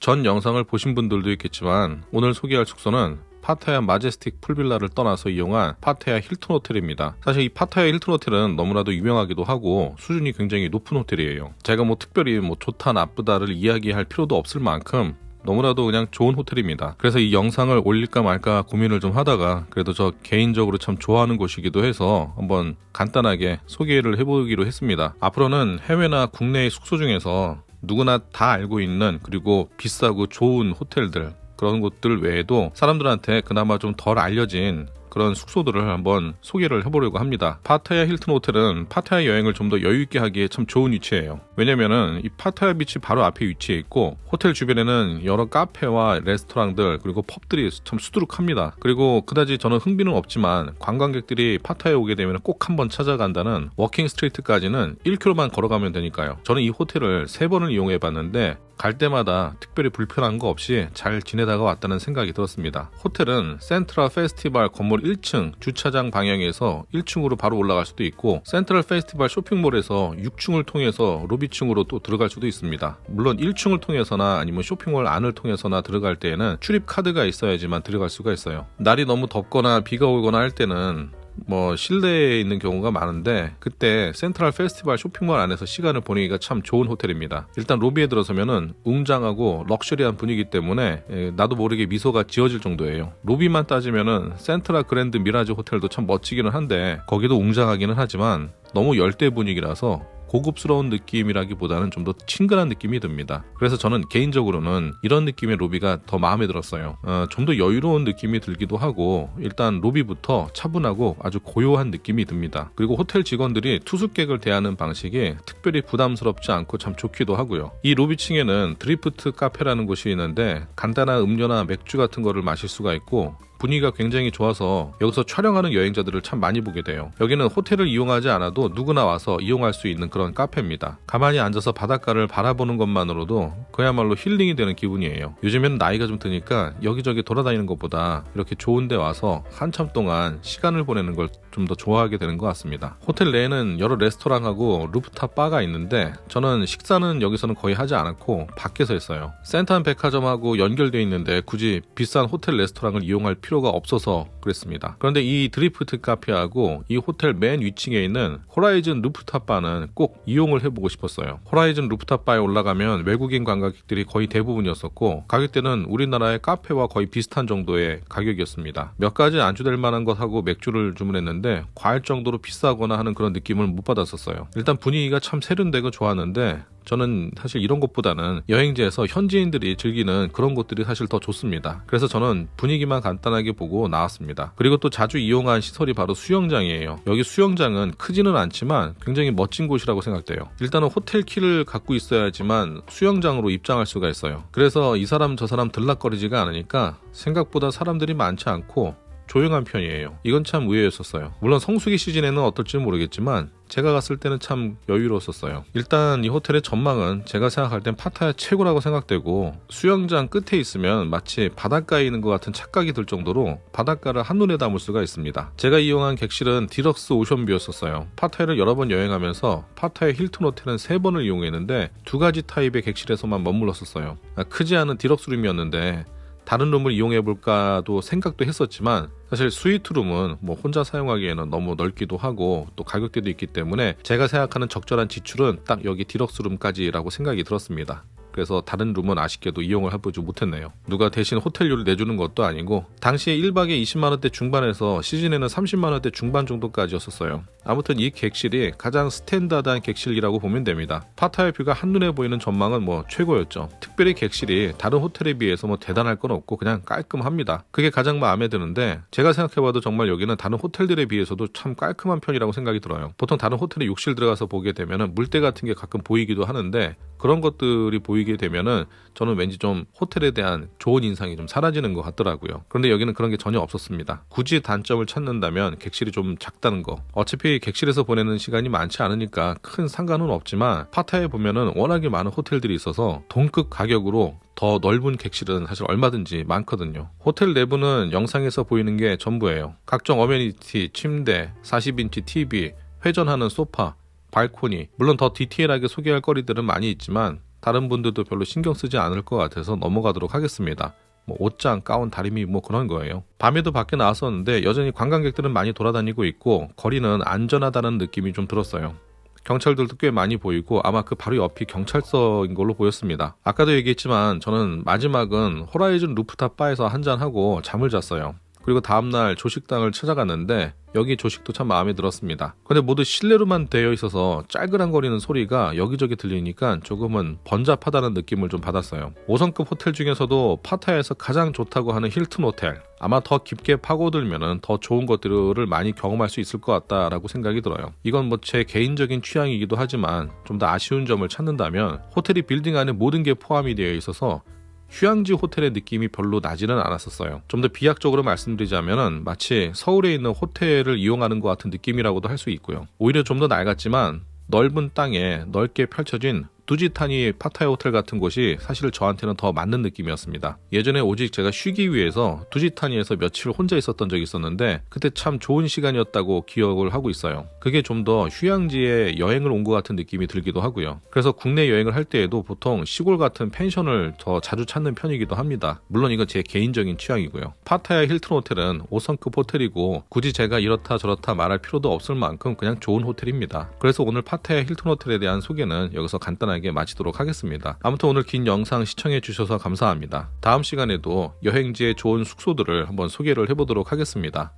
전 영상을 보신 분들도 있겠지만 오늘 소개할 숙소는 파타야 마제스틱 풀빌라를 떠나서 이용한 파타야 힐튼 호텔입니다. 사실 이 파타야 힐튼 호텔은 너무나도 유명하기도 하고 수준이 굉장히 높은 호텔이에요. 제가 특별히 좋다 나쁘다를 이야기할 필요도 없을 만큼 너무나도 그냥 좋은 호텔입니다. 그래서 이 영상을 올릴까 말까 고민을 좀 하다가 그래도 저 개인적으로 참 좋아하는 곳이기도 해서 한번 간단하게 소개를 해보기로 했습니다. 앞으로는 해외나 국내의 숙소 중에서 누구나 다 알고 있는 그리고 비싸고 좋은 호텔들, 그런 곳들 외에도 사람들한테 그나마 좀 덜 알려진 그런 숙소들을 한번 소개를 해보려고 합니다. 파타야 힐튼 호텔은 파타야 여행을 좀 더 여유있게 하기에 참 좋은 위치예요. 왜냐면은 이 파타야 비치 바로 앞에 위치해 있고 호텔 주변에는 여러 카페와 레스토랑들 그리고 펍들이 참 수두룩합니다. 그리고 그다지 저는 흥미는 없지만 관광객들이 파타야에 오게 되면 꼭 한번 찾아간다는 워킹 스트리트까지는 1km만 걸어가면 되니까요. 저는 이 호텔을 3번을 이용해 봤는데 갈 때마다 특별히 불편한 거 없이 잘 지내다가 왔다는 생각이 들었습니다. 호텔은 센트럴 페스티벌 건물 1층 주차장 방향에서 1층으로 바로 올라갈 수도 있고 센트럴 페스티벌 쇼핑몰에서 6층을 통해서 로비층으로 또 들어갈 수도 있습니다. 물론 1층을 통해서나 아니면 쇼핑몰 안을 통해서나 들어갈 때에는 출입 카드가 있어야지만 들어갈 수가 있어요. 날이 너무 덥거나 비가 오거나 할 때는 실내에 있는 경우가 많은데 그때 센트럴 페스티벌 쇼핑몰 안에서 시간을 보내기가 참 좋은 호텔입니다. 일단 로비에 들어서면은 웅장하고 럭셔리한 분위기 때문에 나도 모르게 미소가 지어질 정도예요. 로비만 따지면은 센트럴 그랜드 미라즈 호텔도 참 멋지기는 한데 거기도 웅장하기는 하지만 너무 열대 분위기라서 고급스러운 느낌이라기보다는 좀 더 친근한 느낌이 듭니다. 그래서 저는 개인적으로는 이런 느낌의 로비가 더 마음에 들었어요. 좀 더 여유로운 느낌이 들기도 하고 일단 로비부터 차분하고 아주 고요한 느낌이 듭니다. 그리고 호텔 직원들이 투숙객을 대하는 방식이 특별히 부담스럽지 않고 참 좋기도 하고요. 이 로비층에는 드리프트 카페라는 곳이 있는데 간단한 음료나 맥주 같은 거를 마실 수가 있고 분위기가 굉장히 좋아서 여기서 촬영하는 여행자들을 참 많이 보게 돼요. 여기는 호텔을 이용하지 않아도 누구나 와서 이용할 수 있는 그런 카페입니다. 가만히 앉아서 바닷가를 바라보는 것만으로도 그야말로 힐링이 되는 기분이에요. 요즘에는 나이가 좀 드니까 여기저기 돌아다니는 것보다 이렇게 좋은 데 와서 한참 동안 시간을 보내는 걸 좀 더 좋아하게 되는 것 같습니다. 호텔 내에는 여러 레스토랑하고 루프탑 바가 있는데 저는 식사는 여기서는 거의 하지 않았고 밖에서 했어요. 센트안 백화점하고 연결되어 있는데 굳이 비싼 호텔 레스토랑을 이용할 필요가 없어서 그랬습니다. 그런데 이 드리프트 카페하고 이 호텔 맨 위층에 있는 호라이즌 루프탑 바는 꼭 이용을 해보고 싶었어요. 호라이즌 루프탑 바에 올라가면 외국인 관광객들이 거의 대부분이었었고 가격대는 우리나라의 카페와 거의 비슷한 정도의 가격이었습니다. 몇 가지 안주될 만한 것하고 맥주를 주문했는데 과할 정도로 비싸거나 하는 그런 느낌을 못 받았었어요. 일단 분위기가 참 세련되고 좋았는데 저는 사실 이런 것보다는 여행지에서 현지인들이 즐기는 그런 곳들이 사실 더 좋습니다. 그래서 저는 분위기만 간단하게 보고 나왔습니다. 그리고 또 자주 이용한 시설이 바로 수영장이에요. 여기 수영장은 크지는 않지만 굉장히 멋진 곳이라고 생각돼요. 일단은 호텔 키를 갖고 있어야지만 수영장으로 입장할 수가 있어요. 그래서 이 사람 저 사람 들락거리지가 않으니까 생각보다 사람들이 많지 않고 조용한 편이에요. 이건 참 의외였었어요. 물론 성수기 시즌에는 어떨지 모르겠지만 제가 갔을 때는 참 여유로웠었어요. 일단 이 호텔의 전망은 제가 생각할 땐 파타야 최고라고 생각되고 수영장 끝에 있으면 마치 바닷가에 있는 것 같은 착각이 들 정도로 바닷가를 한눈에 담을 수가 있습니다. 제가 이용한 객실은 디럭스 오션뷰였었어요. 파타야를 여러 번 여행하면서 파타야 힐튼 호텔은 3번을 이용했는데 2가지 타입의 객실에서만 머물렀었어요. 크지 않은 디럭스 룸이었는데 다른 룸을 이용해볼까도 생각도 했었지만 사실 스위트룸은 혼자 사용하기에는 너무 넓기도 하고 또 가격대도 있기 때문에 제가 생각하는 적절한 지출은 딱 여기 디럭스룸까지라고 생각이 들었습니다. 그래서 다른 룸은 아쉽게도 이용을 해보지 못했네요. 누가 대신 호텔료를 내주는 것도 아니고 당시에 1박에 20만원대 중반에서 시즌에는 30만원대 중반 정도까지였었어요. 아무튼 이 객실이 가장 스탠다드한 객실이라고 보면 됩니다. 파타야 뷰가 한눈에 보이는 전망은 최고였죠. 특별히 객실이 다른 호텔에 비해서 대단할 건 없고 그냥 깔끔합니다. 그게 가장 마음에 드는데 제가 생각해봐도 정말 여기는 다른 호텔들에 비해서도 참 깔끔한 편이라고 생각이 들어요. 보통 다른 호텔에 욕실 들어가서 보게 되면 물때 같은 게 가끔 보이기도 하는데 그런 것들이 보이게 되면은 저는 왠지 좀 호텔에 대한 좋은 인상이 좀 사라지는 것 같더라고요. 그런데 여기는 그런 게 전혀 없었습니다. 굳이 단점을 찾는다면 객실이 좀 작다는 거. 어차피 객실에서 보내는 시간이 많지 않으니까 큰 상관은 없지만 파타야에 보면은 워낙에 많은 호텔들이 있어서 동급 가격으로 더 넓은 객실은 사실 얼마든지 많거든요. 호텔 내부는 영상에서 보이는 게 전부예요. 각종 어메니티, 침대, 40인치 TV, 회전하는 소파, 발코니, 물론 더 디테일하게 소개할 거리들은 많이 있지만 다른 분들도 별로 신경 쓰지 않을 것 같아서 넘어가도록 하겠습니다. 옷장, 가운, 다리미 그런 거예요. 밤에도 밖에 나왔었는데 여전히 관광객들은 많이 돌아다니고 있고 거리는 안전하다는 느낌이 좀 들었어요. 경찰들도 꽤 많이 보이고 아마 그 바로 옆이 경찰서인 걸로 보였습니다. 아까도 얘기했지만 저는 마지막은 호라이즌 루프탑 바에서 한잔하고 잠을 잤어요. 그리고 다음날 조식당을 찾아갔는데 여기 조식도 참 마음에 들었습니다. 근데 모두 실내로만 되어 있어서 짤그랑거리는 소리가 여기저기 들리니까 조금은 번잡하다는 느낌을 좀 받았어요. 5성급 호텔 중에서도 파타야에서 가장 좋다고 하는 힐튼 호텔, 아마 더 깊게 파고들면 더 좋은 것들을 많이 경험할 수 있을 것 같다라고 생각이 들어요. 이건 제 개인적인 취향이기도 하지만 좀 더 아쉬운 점을 찾는다면 호텔이 빌딩 안에 모든 게 포함이 되어 있어서 휴양지 호텔의 느낌이 별로 나지는 않았었어요. 좀 더 비약적으로 말씀드리자면 마치 서울에 있는 호텔을 이용하는 것 같은 느낌이라고도 할 수 있고요. 오히려 좀 더 낡았지만 넓은 땅에 넓게 펼쳐진 두지타니 파타야 호텔 같은 곳이 사실 저한테는 더 맞는 느낌이었습니다. 예전에 오직 제가 쉬기 위해서 두지타니에서 며칠 혼자 있었던 적이 있었는데 그때 참 좋은 시간이었다고 기억을 하고 있어요. 그게 좀 더 휴양지에 여행을 온 것 같은 느낌이 들기도 하고요. 그래서 국내 여행을 할 때에도 보통 시골 같은 펜션을 더 자주 찾는 편이기도 합니다. 물론 이건 제 개인적인 취향이고요. 파타야 힐튼 호텔은 5성급 호텔이고 굳이 제가 이렇다 저렇다 말할 필요도 없을 만큼 그냥 좋은 호텔입니다. 그래서 오늘 파타야 힐튼 호텔에 대한 소개는 여기서 간단하게 마치도록 하겠습니다. 아무튼 오늘 긴 영상 시청해 주셔서 감사합니다. 다음 시간에도 여행지의 좋은 숙소들을 한번 소개를 해보도록 하겠습니다.